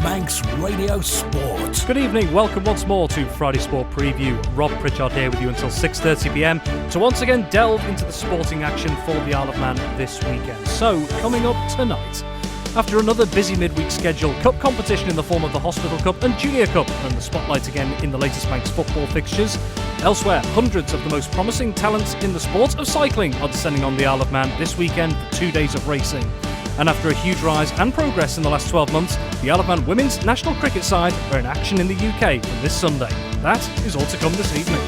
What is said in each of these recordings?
Manx Radio Sport. Good evening, welcome once more to Friday Sport Preview. Rob Pritchard here with you until 6:30pm to once again delve into the sporting action for the Isle of Man this weekend. So, coming up tonight, after another busy midweek schedule, cup competition in the form of the Hospital Cup and Junior Cup, and the spotlight again in the latest Manx football fixtures. Elsewhere, hundreds of the most promising talents in the sport of cycling are descending on the Isle of Man this weekend for 2 days of racing. And after a huge rise and progress in the last 12 months, the Isle of Man women's national cricket side are in action in the UK from this Sunday. That is all to come this evening.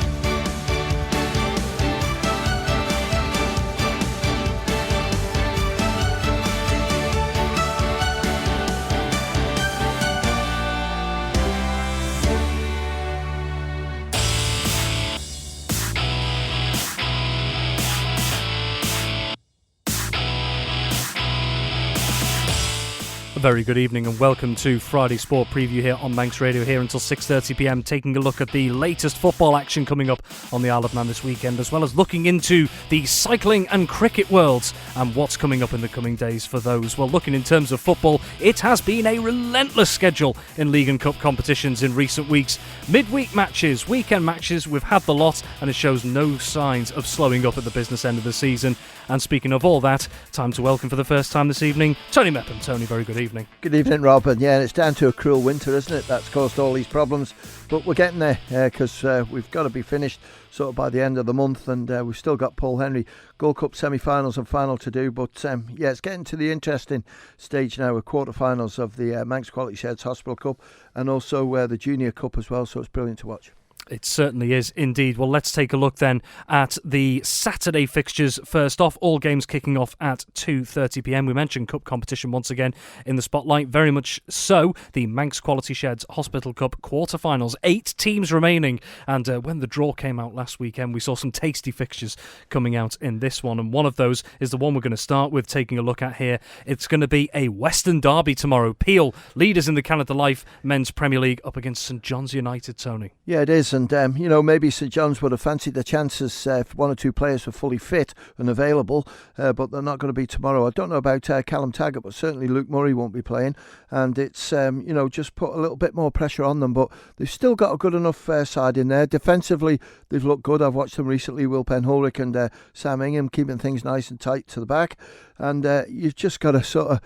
A very good evening and welcome to Friday Sport Preview here on Manx Radio, here until 6:30pm, taking a look at the latest football action coming up on the Isle of Man this weekend, as well as looking into the cycling and cricket worlds and what's coming up in the coming days for those. Well, looking in terms of football, it has been a relentless schedule in League and Cup competitions in recent weeks. Midweek matches, weekend matches, we've had the lot, and it shows no signs of slowing up at the business end of the season. And speaking of all that, time to welcome for the first time this evening, Tony Mepham. Tony, very good evening. Good evening, Rob. And yeah, it's down to a cruel winter, isn't it? That's caused all these problems. But we're getting there because we've got to be finished sort of by the end of the month. And we've still got Paul Henry Gold Cup semi-finals and final to do. But yeah, it's getting to the interesting stage now with quarter-finals of the Manx Quality Sheds Hospital Cup and also the Junior Cup as well. So it's brilliant to watch. It certainly is indeed. Well, let's take a look then at the Saturday fixtures first off. All games kicking off at 2:30pm. We mentioned cup competition once again in the spotlight. Very much so. The Manx Quality Sheds Hospital Cup quarter-finals. 8 teams remaining. And when the draw came out last weekend, we saw some tasty fixtures coming out in this one. And one of those is the one we're going to start with taking a look at here. It's going to be a Western derby tomorrow. Peel, leaders in the Canada Life Men's Premier League, up against St John's United, Tony. Yeah, it is. And, you know, maybe St John's would have fancied the chances if one or two players were fully fit and available, but they're not going to be tomorrow. I don't know about Callum Taggart, but certainly Luke Murray won't be playing. And it's, you know, just put a little bit more pressure on them. But they've still got a good enough side in there. Defensively, they've looked good. I've watched them recently, Will Penholrick and Sam Ingham, keeping things nice and tight to the back. And you've just got to sort of,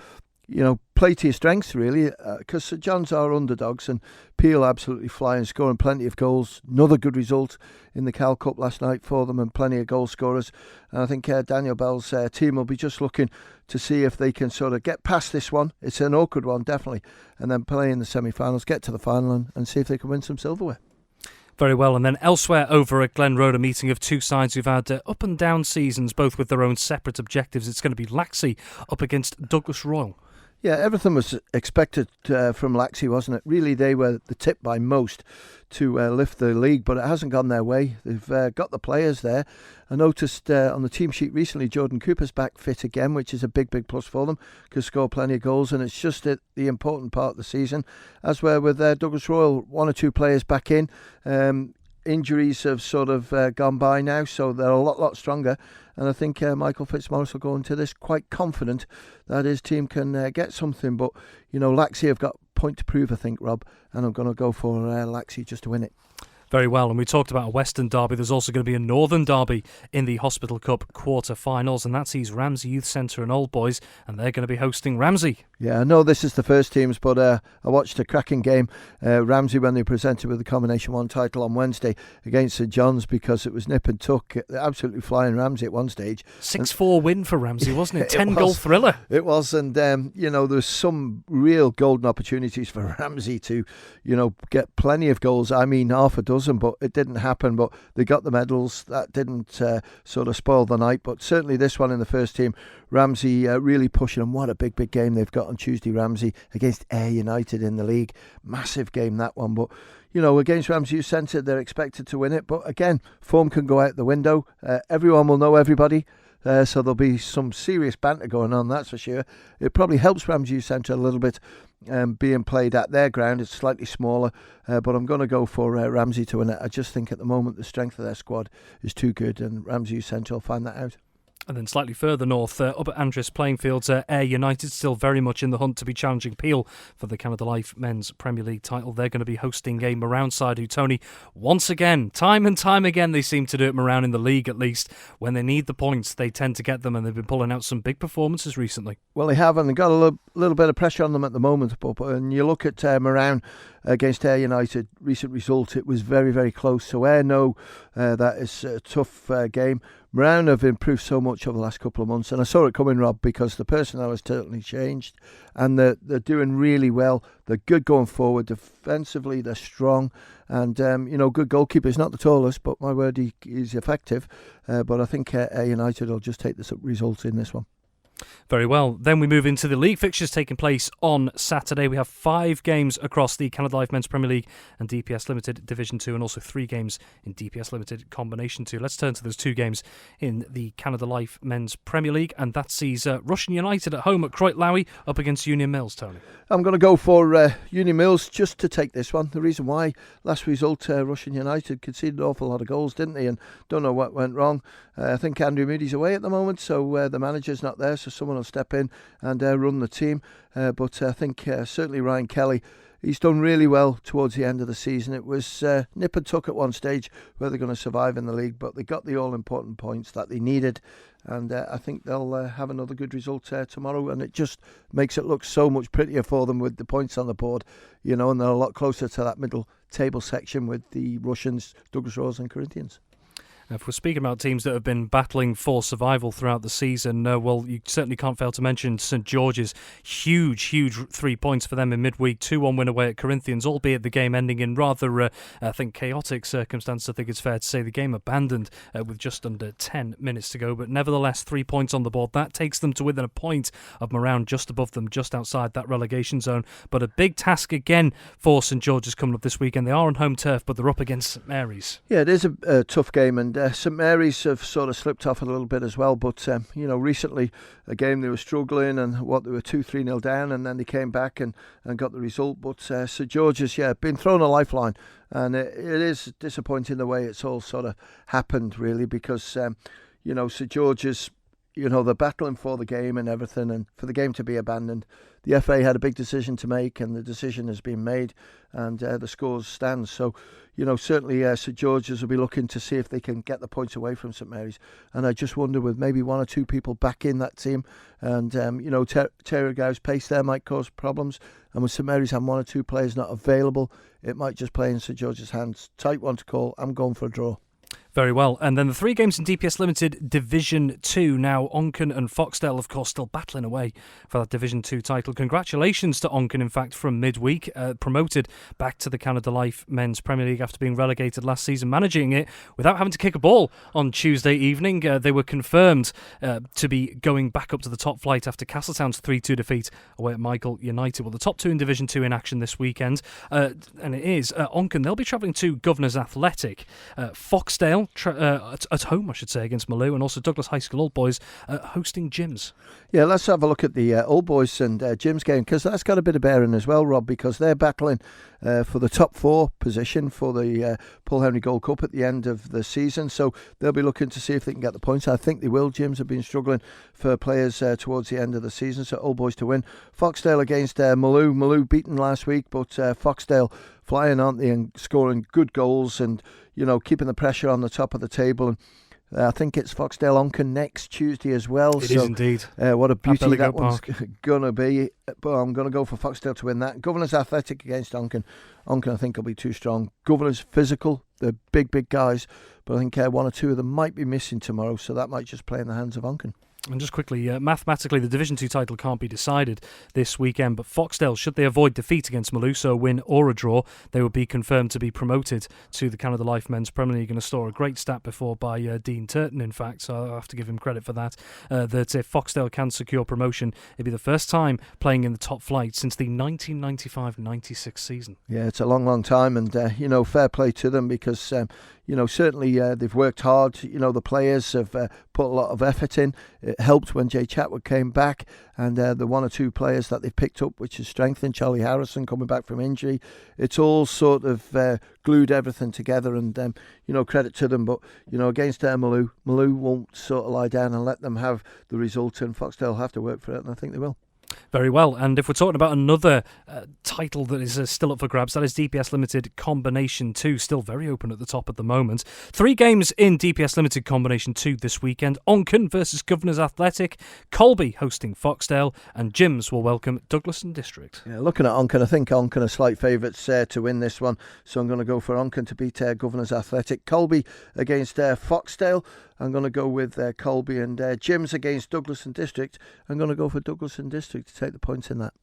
you know, play to your strengths really, because St John's are underdogs and Peel absolutely flying, scoring plenty of goals. Another good result in the Cal Cup last night for them and plenty of goal scorers. And I think Daniel Bell's team will be just looking to see if they can sort of get past this one. It's an awkward one, definitely. And then play in the semi-finals, get to the final and see if they can win some silverware. Very well, and then elsewhere over at Glen Road, a meeting of two sides who've had up and down seasons, both with their own separate objectives. It's going to be Laxey up against Douglas Royal. Yeah, everything was expected from Laxey, wasn't it? Really, they were the tip by most to lift the league, but it hasn't gone their way. They've got the players there. I noticed on the team sheet recently, Jordan Cooper's back fit again, which is a big, big plus for them. Could score plenty of goals, and it's just the important part of the season. As where with Douglas Royal, one or two players back in. Injuries have sort of gone by now, so they're a lot stronger. And I think Michael Fitzmaurice will go into this quite confident that his team can get something. But, you know, Laxey have got a point to prove, I think, Rob. And I'm going to go for Laxey just to win it. Very well, and we talked about a Western derby. There's also going to be a Northern derby in the Hospital Cup quarter-finals, and that sees Ramsey Youth Centre and Old Boys, and they're going to be hosting Ramsey. Yeah, I know this is the first teams, but I watched a cracking game, Ramsey, when they presented with the Combination 1 title on Wednesday against St John's, because it was nip and tuck, absolutely flying Ramsey at one stage. 6-4 win for Ramsey, wasn't it? 10-goal thriller. It was, and, you know, there's some real golden opportunities for Ramsey to, you know, get plenty of goals. I mean, half a dozen. But it didn't happen. But they got the medals. That didn't sort of spoil the night. But certainly this one in the first team, Ramsey really pushing them. What a big game they've got on Tuesday, Ramsey, against Ayr United in the league. Massive game, that one. But, you know, against Ramsey Youth Centre, they're expected to win it. But again, form can go out the window. Everyone will know everybody. So there'll be some serious banter going on, that's for sure. It probably helps Ramsey Youth Centre a little bit being played at their ground. It's slightly smaller, but I'm going to go for Ramsey to win it. I just think at the moment the strength of their squad is too good, and Ramsey Youth Centre will find that out. And then slightly further north, up at Andres playing fields, Ayr United still very much in the hunt to be challenging Peel for the Canada Life Men's Premier League title. They're going to be hosting a Morown side who, Tony, once again, time and time again, they seem to do it, Morown in the league at least. When they need the points, they tend to get them, and they've been pulling out some big performances recently. Well, they have, and they've got a little bit of pressure on them at the moment. But when you look at Morown against Ayr United, recent result, it was very, very close. So Ayr know that it's a tough game. Morown have improved so much over the last couple of months, and I saw it coming, Rob, because the personnel has totally changed, and they're doing really well. They're good going forward. Defensively, they're strong, and good goalkeeper. He's not the tallest, but my word, he's effective. But I think Ayr United will just take the result in this one. Very well. Then we move into the league fixtures taking place on Saturday. We have 5 games across the Canada Life Men's Premier League and DPS Limited Division 2, and also 3 games in DPS Limited Combination 2. Let's turn to those 2 games in the Canada Life Men's Premier League, and that sees Russian United at home at Croyt Lowy up against Union Mills, Tony. I'm going to go for Union Mills just to take this one. The reason why, last result, Russian United conceded an awful lot of goals, didn't they? And don't know what went wrong. I think Andrew Moody's away at the moment, so the manager's not there, so someone will step in and run the team. But I think certainly Ryan Kelly, he's done really well towards the end of the season. It was nip and tuck at one stage where they're going to survive in the league, but they got the all-important points that they needed. And I think they'll have another good result tomorrow, and it just makes it look so much prettier for them with the points on the board, and they're a lot closer to that middle table section with the Russians, Douglas Royals and Corinthians. If we're speaking about teams that have been battling for survival throughout the season, well, you certainly can't fail to mention St George's. Huge 3 points for them in midweek. 2-1 win away at Corinthians, albeit the game ending in rather, chaotic circumstances. I think it's fair to say the game abandoned with just under 10 minutes to go. But nevertheless, 3 points on the board. That takes them to within a point of Morown, just above them, just outside that relegation zone. But a big task again for St George's coming up this weekend. They are on home turf, but they're up against St Mary's. Yeah, it is a tough game, and St Mary's have sort of slipped off a little bit as well, but recently a game they were struggling, and they were 2-3-0 down, and then they came back and got the result. But St George's been thrown a lifeline, and it is disappointing the way it's all sort of happened, really, because St George's, they're battling for the game and everything, and for the game to be abandoned. The FA had a big decision to make, and the decision has been made, and the scores stand. So, certainly St George's will be looking to see if they can get the points away from St Mary's. And I just wonder, with maybe 1 or 2 people back in that team, and Terry Gow's pace there might cause problems. And with St Mary's having 1 or 2 players not available, it might just play in St George's hands. Tight one to call. I'm going for a draw. Very well. And then the 3 games in DPS Limited Division 2. Now, Onken and Foxdale, of course, still battling away for that Division 2 title. Congratulations to Onken, in fact, from midweek. Promoted back to the Canada Life Men's Premier League after being relegated last season, managing it without having to kick a ball on Tuesday evening. They were confirmed to be going back up to the top flight after Castletown's 3-2 defeat away at Michael United. Well, the top 2 in Division 2 in action this weekend. And it is Onken. They'll be travelling to Governors Athletic. Foxdale at home, I should say, against Maloo, and also Douglas High School Old Boys hosting Gyms. Yeah, let's have a look at the Old Boys and Gyms game, because that's got a bit of bearing as well, Rob, because they're battling for the top 4 position for the Paul Henry Gold Cup at the end of the season. So they'll be looking to see if they can get the points. I think they will. Gyms have been struggling for players towards the end of the season, so Old Boys to win. Foxdale against Maloo. Maloo beaten last week, but Foxdale flying, aren't they, and scoring good goals and keeping the pressure on the top of the table. And I think it's Foxdale Onken next Tuesday as well. It is indeed. What a beauty that one's going to be. But I'm going to go for Foxdale to win that. Governors Athletic against Onken. Onken, I think, will be too strong. Governors physical. They're big guys. But I think 1 or 2 of them might be missing tomorrow, so that might just play in the hands of Onken. And just quickly, mathematically, the Division 2 title can't be decided this weekend, but Foxdale, should they avoid defeat against Maloo, so a win or a draw, they would be confirmed to be promoted to the Canada Life Men's Premier League. And I saw a great stat before by Dean Turton, in fact, so I'll have to give him credit for that, that if Foxdale can secure promotion, it'd be the first time playing in the top flight since the 1995-96 season. Yeah, it's a long time, and, fair play to them, because, certainly they've worked hard. The players have put a lot of effort in. It helped when Jay Chatwood came back, and the one or two players that they've picked up, which has strengthened. Charlie Harrison coming back from injury. It's all sort of glued everything together, and credit to them. But against Malou won't sort of lie down and let them have the result, and Foxdale have to work for it, and I think they will. Very well, and if we're talking about another title that is still up for grabs, that is DPS Limited Combination 2, still very open at the top at the moment. 3 games in DPS Limited Combination 2 this weekend. Onken versus Governors Athletic, Colby hosting Foxdale, and Jims will welcome Douglas and District. Yeah, looking at Onken, I think Onken are slight favourites to win this one, so I'm going to go for Onken to beat Governors Athletic. Colby against Foxdale, I'm going to go with Colby, and Jims against Douglas and District. I'm going to go for Douglas and District to take the points in that.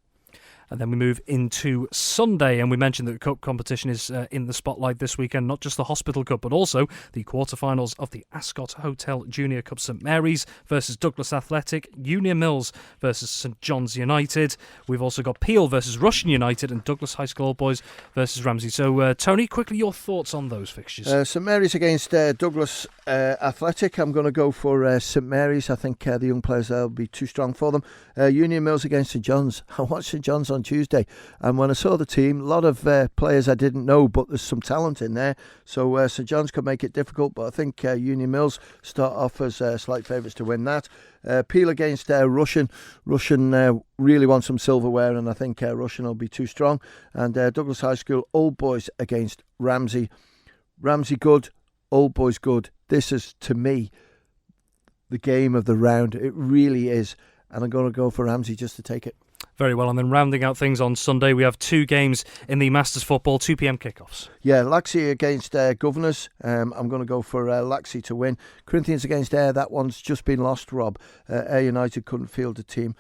And then we move into Sunday, and we mentioned that the Cup competition is in the spotlight this weekend, not just the Hospital Cup, but also the quarterfinals of the Ascot Hotel Junior Cup. St Mary's versus Douglas Athletic, Union Mills versus St John's United. We've also got Peel versus Russian United, and Douglas High School Old Boys versus Ramsey. So, Tony, quickly your thoughts on those fixtures. St Mary's against Douglas Athletic. I'm going to go for St Mary's. I think the young players there will be too strong for them. Union Mills against St John's. I watched St John's on Tuesday, and when I saw the team, a lot of players I didn't know, but there's some talent in there, so St John's could make it difficult, but I think Union Mills start off as slight favourites to win that. Peel against Russian really want some silverware, and I think Russian will be too strong. And Douglas High School Old Boys against Ramsey good, Old Boys good. This is, to me, the game of the round. It really is, and I'm going to go for Ramsey just to take it. Very well, and then rounding out things on Sunday, we have 2 games in the Masters Football, 2 p.m. kickoffs. Yeah, Laxey against Governors. I'm going to go for Laxey to win. Corinthians against Ayr, that one's just been lost, Rob. Ayr United couldn't field a team,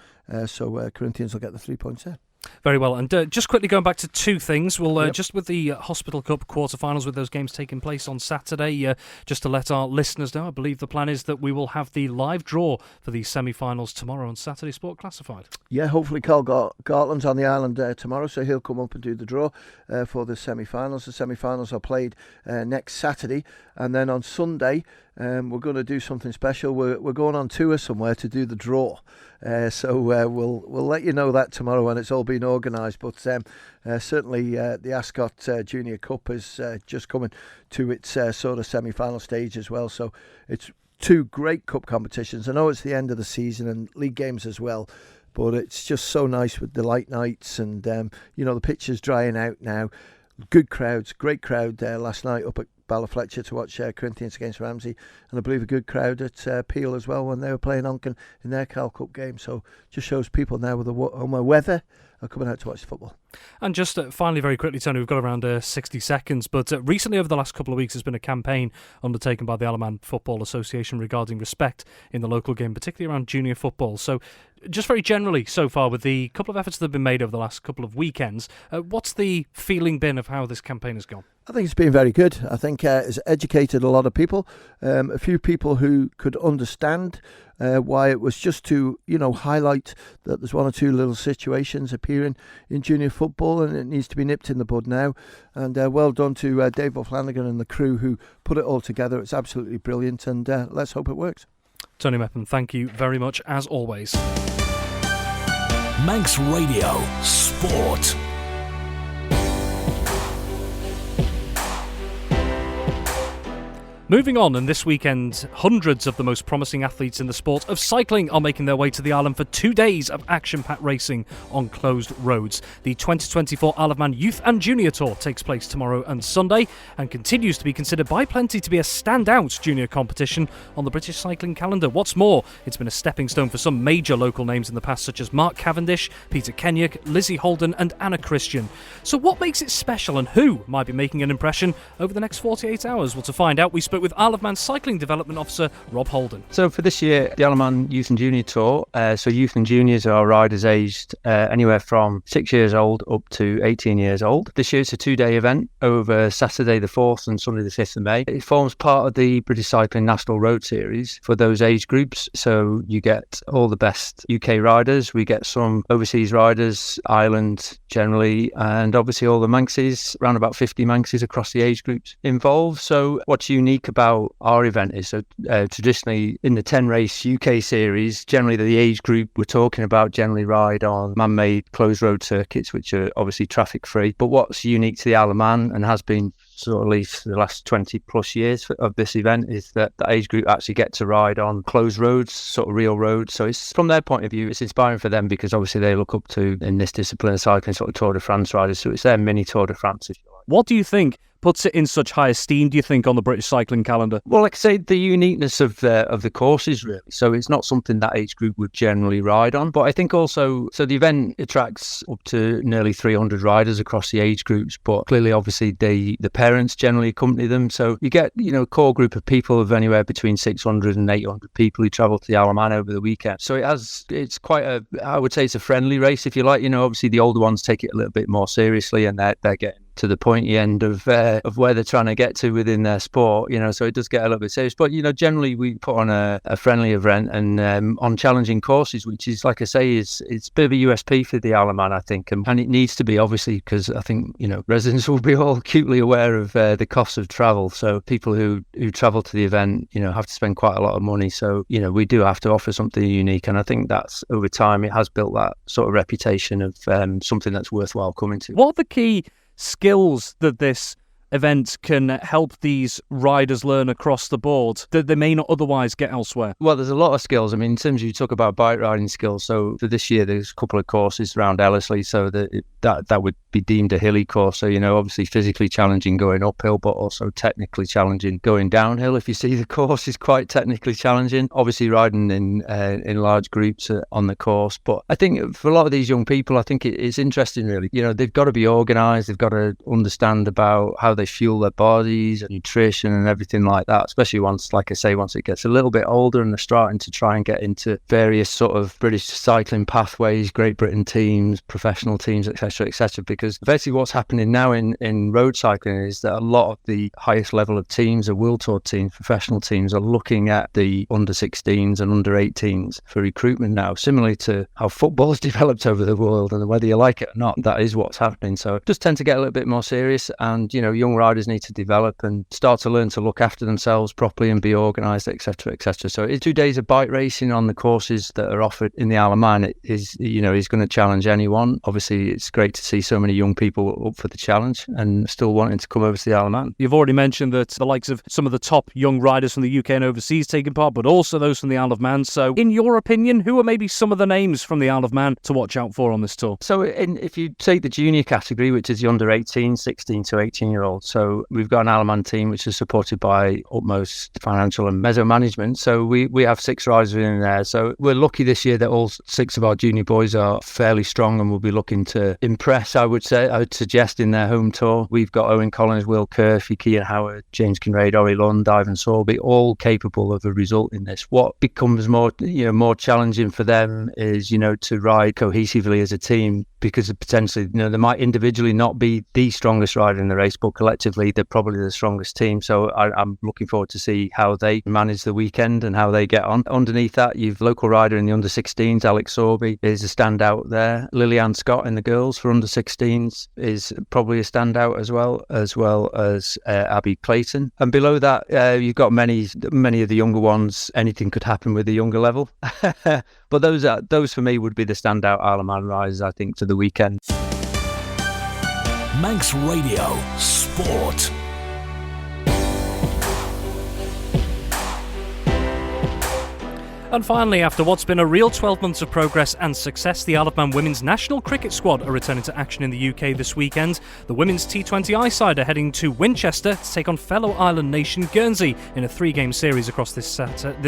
so Corinthians will get the 3 points there. Very well, and just quickly going back to 2 things, we'll just with the Hospital Cup quarterfinals, with those games taking place on Saturday, just to let our listeners know, I believe the plan is that we will have the live draw for the semi-finals tomorrow on Saturday Sport Classified. Yeah, hopefully Carl Gartland's on the island tomorrow, so he'll come up and do the draw for the semi-finals. The semi-finals are played next Saturday, and then on Sunday we're going to do something special. We're going on tour somewhere to do the draw. So we'll let you know that tomorrow when it's all been organised. But certainly the Ascot Junior Cup is just coming to its sort of semi-final stage as well. So it's 2 great cup competitions. I know it's the end of the season and league games as well, but it's just so nice with the light nights and the pitch is drying out now. Good crowds, great crowd last night up at Ballafletcher to watch Corinthians against Ramsey, and I believe a good crowd at Peel as well when they were playing Onken in their Cal Cup game. So just shows people now with the warmer weather are coming out to watch the football. And just finally, very quickly, Tony, we've got around 60 seconds, but recently over the last couple of weeks there's been a campaign undertaken by the Alaman Football Association regarding respect in the local game, particularly around junior football. So just very generally so far, with the couple of efforts that have been made over the last couple of weekends, what's the feeling been of how this campaign has gone? I think it's been very good. I think it's educated a lot of people, a few people who could understand why it was just to, highlight that there's 1 or 2 little situations appearing in junior football and it needs to be nipped in the bud now. And well done to Dave O'Flanagan and the crew who put it all together. It's absolutely brilliant, and let's hope it works. Tony Mepham, thank you very much as always. Manx Radio Sport. Moving on, and this weekend, hundreds of the most promising athletes in the sport of cycling are making their way to the island for 2 days of action-packed racing on closed roads. The 2024 Isle of Man Youth and Junior Tour takes place tomorrow and Sunday and continues to be considered by plenty to be a standout junior competition on the British cycling calendar. What's more, it's been a stepping stone for some major local names in the past, such as Mark Cavendish, Peter Kenyuk, Lizzie Holden and Anna Christian. So what makes it special, and who might be making an impression over the next 48 hours? Well, to find out, we spoke with Isle of Man Cycling Development Officer Rob Holden. So for this year, the Isle of Man Youth and Junior Tour, so youth and juniors are riders aged anywhere from 6 years old up to 18 years old. This year it's a 2-day event over Saturday the 4th and Sunday the 5th of May. It forms part of the British Cycling National Road Series for those age groups. So you get all the best UK riders, we get some overseas riders, Ireland generally, and obviously all the Manxes, around about 50 Manxes across the age groups involved. So what's unique about our event is, so traditionally in the 10 race UK series, generally the age group we're talking about generally ride on man-made closed road circuits, which are obviously traffic free. But what's unique to the Isle of Man, and has been sort of at least the last 20 plus years of this event, is that the age group actually get to ride on closed roads, sort of real roads. So it's, from their point of view, it's inspiring for them, because obviously they look up to, in this discipline of cycling, sort of Tour de France riders. So it's their mini Tour de France, if you like. What do you think puts it in such high esteem, do you think, on the British cycling calendar? Well, like I say, the uniqueness of the courses, really. So it's not something that age group would generally ride on. But I think also, so the event attracts up to nearly 300 riders across the age groups. But clearly, obviously, the parents generally accompany them. So you get, a core group of people of anywhere between 600 and 800 people who travel to the Isle of Man over the weekend. So it's quite I would say it's a friendly race, if you like. Obviously the older ones take it a little bit more seriously, and they're getting to the pointy end of where they're trying to get to within their sport, so it does get a little bit serious. But generally we put on a friendly event, and on challenging courses, which is, like I say, it's a bit of a USP for the Isle of Man, I think, and it needs to be, obviously, because I think residents will be all acutely aware of the costs of travel. So people who travel to the event have to spend quite a lot of money. So we do have to offer something unique, and I think that's, over time, it has built that sort of reputation of something that's worthwhile coming to. What are the key skills that this event can help these riders learn across the board that they may not otherwise get elsewhere? Well, there's a lot of skills. I mean, in terms of, you talk about bike riding skills, so for this year there's a couple of courses around Ellerslie, so that would be deemed a hilly course. So obviously physically challenging going uphill, but also technically challenging going downhill. If you see, the course is quite technically challenging, obviously riding in large groups on the course. But I think for a lot of these young people, I think it's interesting, really. They've got to be organised, they've got to understand about how they fuel their bodies and nutrition and everything like that, especially once, like I say, once it gets a little bit older and they're starting to try and get into various sort of British cycling pathways, Great Britain teams, professional teams, etc., because basically what's happening now in road cycling is that a lot of the highest level of teams, the World Tour teams, professional teams, are looking at the under 16s and under 18s for recruitment now, similarly to how football's developed over the world, and whether you like it or not, that is what's happening. So it does tend to get a little bit more serious, and young riders need to develop and start to learn to look after themselves properly and be organised, etc., etc. So it's 2 days of bike racing on the courses that are offered in the Isle of Man. It is going to challenge anyone. Obviously, it's great to see so many young people up for the challenge and still wanting to come over to the Isle of Man. You've already mentioned that the likes of some of the top young riders from the UK and overseas taking part, but also those from the Isle of Man. So in your opinion, who are maybe some of the names from the Isle of Man to watch out for on this tour? So if you take the junior category, which is the under 18, 16 to 18-year-olds, so we've got an Isle of Man team which is supported by Utmost Financial and Mezzo Management. So we have 6 riders in there. So we're lucky this year that all 6 of our junior boys are fairly strong and will be looking to impress, I would suggest, in their home tour. We've got Owen Collins, Will Curfew, Cian Howard, James Kinraid, Ori Lund, Ivan Sorby, all capable of a result in this. What becomes more challenging for them is, to ride cohesively as a team, because potentially, they might individually not be the strongest rider in the race, but collectively they're probably the strongest team. So I'm looking forward to see how they manage the weekend and how they get on. Underneath that, you've local rider in the under 16s, Alex Sorby is a standout there. Lillian Scott in the girls for under 16s is probably a standout as well as Abby Clayton. And below that, you've got many of the younger ones. Anything could happen with the younger level. But those for me would be the standout Isle of Man riders, I think, to the weekend. Manx Radio Sport. And finally, after what's been a real 12 months of progress and success, the Isle of Man women's national cricket squad are returning to action in the UK this weekend. The women's T20I side are heading to Winchester to take on fellow island nation Guernsey in a 3-game series across this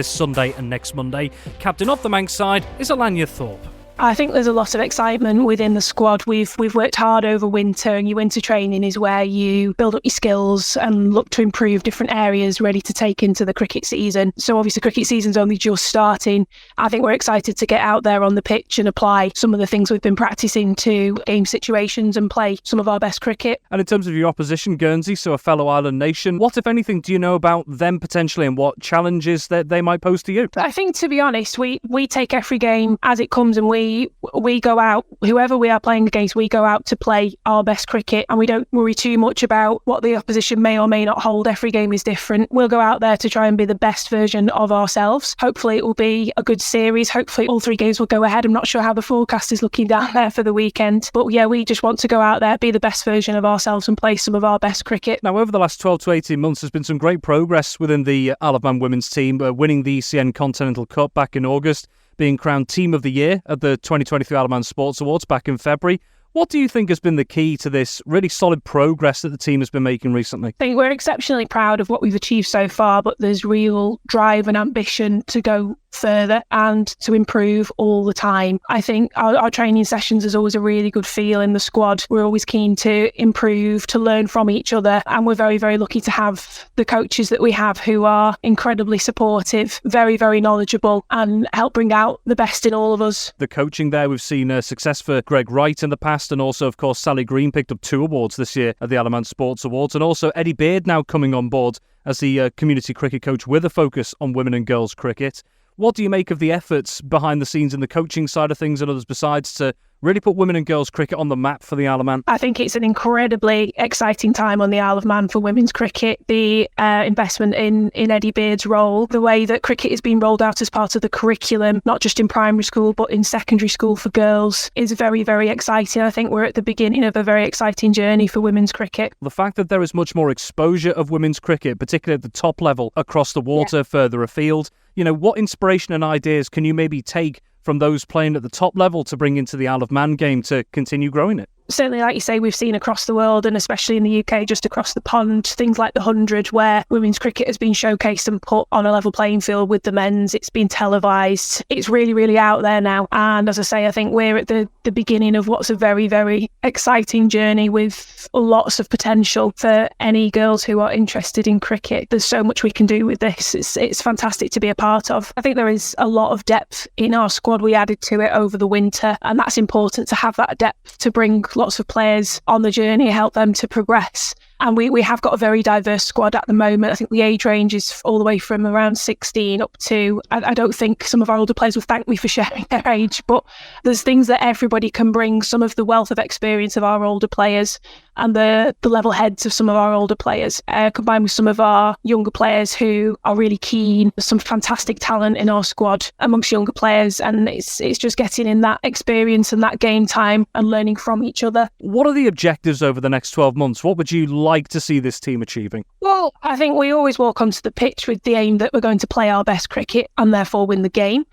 Sunday and next Monday. Captain of the Manx side is Alanya Thorpe. I think there's a lot of excitement within the squad. We've worked hard over winter, and your winter training is where you build up your skills and look to improve different areas ready to take into the cricket season. So obviously cricket season's only just starting. I think we're excited to get out there on the pitch and apply some of the things we've been practicing to game situations and play some of our best cricket. And in terms of your opposition, Guernsey, so a fellow island nation, what, if anything, do you know about them potentially, and what challenges that they might pose to you? I think, to be honest, we take every game as it comes, and we ultimately we go out, whoever we are playing against, we go out to play our best cricket, and we don't worry too much about what the opposition may or may not hold. Every game is different. We'll go out there to try and be the best version of ourselves. Hopefully it will be a good series. Hopefully all 3 games will go ahead. I'm not sure how the forecast is looking down there for the weekend, but yeah, we just want to go out there, be the best version of ourselves and play some of our best cricket. Now, over the last 12 to 18 months, there's been some great progress within the Isle of Man women's team, winning the ECN Continental Cup back in August, being crowned Team of the Year at the 2023 Isle of Man Sports Awards back in February. What do you think has been the key to this really solid progress that the team has been making recently? I think we're exceptionally proud of what we've achieved so far, but there's real drive and ambition to go further and to improve all the time. I think our training sessions is always a really good feel in the squad. We're always keen to improve, to learn from each other, and we're very, very lucky to have the coaches that we have who are incredibly supportive, very, very knowledgeable, and help bring out the best in all of us. The coaching there, we've seen success for Greg Wright in the past, and also, of course, Sally Green picked up 2 awards this year at the Isle of Man Sports Awards, and also Eddie Beard now coming on board as the community cricket coach with a focus on women and girls cricket. What do you make of the efforts behind the scenes in the coaching side of things and others besides to really put women and girls cricket on the map for the Isle of Man? I think it's an incredibly exciting time on the Isle of Man for women's cricket. The investment in Eddie Beard's role, the way that cricket is being rolled out as part of the curriculum, not just in primary school but in secondary school for girls, is very, very exciting. I think we're at the beginning of a very exciting journey for women's cricket. The fact that there is much more exposure of women's cricket, particularly at the top level, across the water, further afield, what inspiration and ideas can you maybe take from those playing at the top level to bring into the Isle of Man game to continue growing it? Certainly, like you say, we've seen across the world, and especially in the UK, just across the pond, things like the 100, where women's cricket has been showcased and put on a level playing field with the men's. It's been televised. It's really, really out there now. And as I say, I think we're at the beginning of what's a very, very exciting journey with lots of potential for any girls who are interested in cricket. There's so much we can do with this. It's fantastic to be a part of. I think there is a lot of depth in our squad. We added to it over the winter, and that's important to have that depth to bring lots of players on the journey, help them to progress. And we have got a very diverse squad at the moment. I think the age range is all the way from around 16 up to, I don't think some of our older players will thank me for sharing their age, but there's things that everybody can bring, some of the wealth of experience of our older players and the level heads of some of our older players, combined with some of our younger players who are really keen. There's some fantastic talent in our squad amongst younger players, and it's just getting in that experience and that game time and learning from each other. What are the objectives over the next 12 months? What would you like to see this team achieving? Well, I think we always walk onto the pitch with the aim that we're going to play our best cricket and therefore win the game.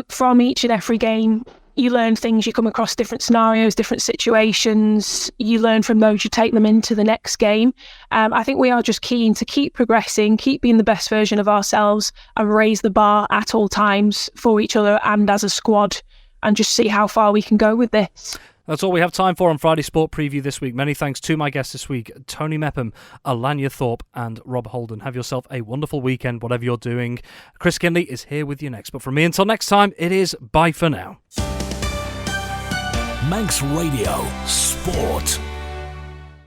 From each and every game, you learn things, you come across different scenarios, different situations, you learn from those, you take them into the next game. I think we are just keen to keep progressing, keep being the best version of ourselves and raise the bar at all times for each other and as a squad, and just see how far we can go with this. That's all we have time for on Friday Sport Preview this week. Many thanks to my guests this week, Tony Mepham, Alanya Thorpe and Rob Holden. Have yourself a wonderful weekend, whatever you're doing. Chris Kinley is here with you next. But from me until next time, it is bye for now. Manx Radio Sport.